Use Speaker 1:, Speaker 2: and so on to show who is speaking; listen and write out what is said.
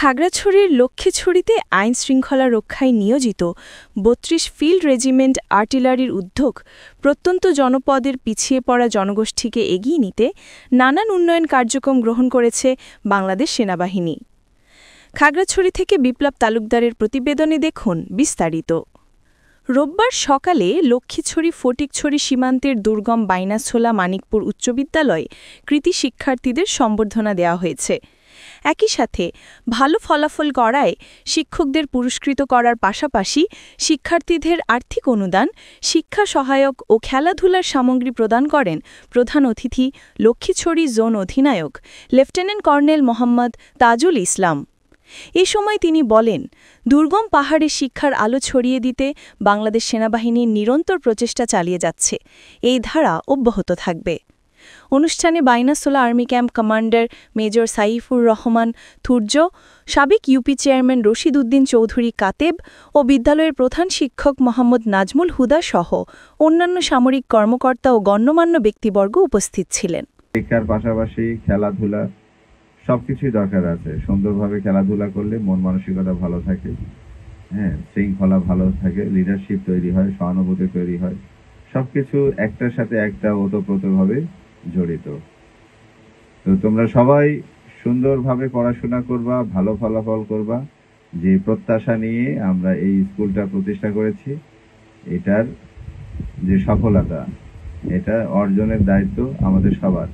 Speaker 1: খাগড়াছড়ির লক্ষ্মীছড়িতে আইন শৃঙ্খলা রক্ষায় নিয়োজিত ৩২ ফিল্ড রেজিমেন্ট আর্টিলারির উদ্যোগ প্রত্যন্ত জনপদের পিছিয়ে পড়া জনগোষ্ঠীকে এগিয়ে নিতে নানান উন্নয়ন কার্যক্রম গ্রহণ করেছে বাংলাদেশ সেনাবাহিনী। খাগড়াছড়ি থেকে বিপ্লব তালুকদারের প্রতিবেদনে দেখুন বিস্তারিত। রোববার সকালে লক্ষ্মীছড়ি ফটিকছড়ি সীমান্তের দুর্গম বাইনাছড়া মানিকপুর উচ্চ বিদ্যালয়ে কৃতী শিক্ষার্থীদের সম্বর্ধনা দেওয়া হয়েছে। একই সাথে ভালো ফলাফল করায় শিক্ষকদের পুরস্কৃত করার পাশাপাশি শিক্ষার্থীদের আর্থিক অনুদান, শিক্ষা সহায়ক ও খেলাধুলার সামগ্রী প্রদান করেন প্রধান অতিথি লক্ষ্মীছড়ি জোন অধিনায়ক লেফটেন্যান্ট কর্নেল মোহাম্মদ তাজুল ইসলাম। এ সময় তিনি বলেন, দুর্গম পাহাড়ে শিক্ষার আলো ছড়িয়ে দিতে বাংলাদেশ সেনাবাহিনীর নিরন্তর প্রচেষ্টা চালিয়ে যাচ্ছে। এই ধারা অব্যাহত থাকবে। অনুষ্ঠানে Bainachhara army camp commander major Saifur Rahman থুর্য, সাবেক ইউপি চেয়ারম্যান রশিদ উদ্দিন চৌধুরী কাতেব ও বিদ্যালয়ের প্রধান শিক্ষক মোহাম্মদ নাজমুল হুদা সহ অন্যান্য সামরিক কর্মকর্তা ও গণ্যমান্য ব্যক্তিবর্গ উপস্থিত ছিলেন।
Speaker 2: শিক্ষার পাশাপাশি খেলাধুলা সবকিছুই দরকার আছে। সুন্দরভাবে খেলাধুলা করলে মন মানসিকতা ভালো থাকে, শৃঙ্খলা ভালো থাকে, লিডারশিপ তৈরি হয়, সহানুভূতি তৈরি হয়। সবকিছু একটার সাথে একটা ওতপ্রোতভাবে জড়িত। তো তোমরা সবাই সুন্দরভাবে পড়াশোনা করবা, ভালো ফলাফল করবা, যে প্রত্যাশা নিয়ে আমরা এই স্কুলটা প্রতিষ্ঠা করেছি, এটার যে সফলতা, এটা অর্জনের দায়িত্ব আমাদের সবার।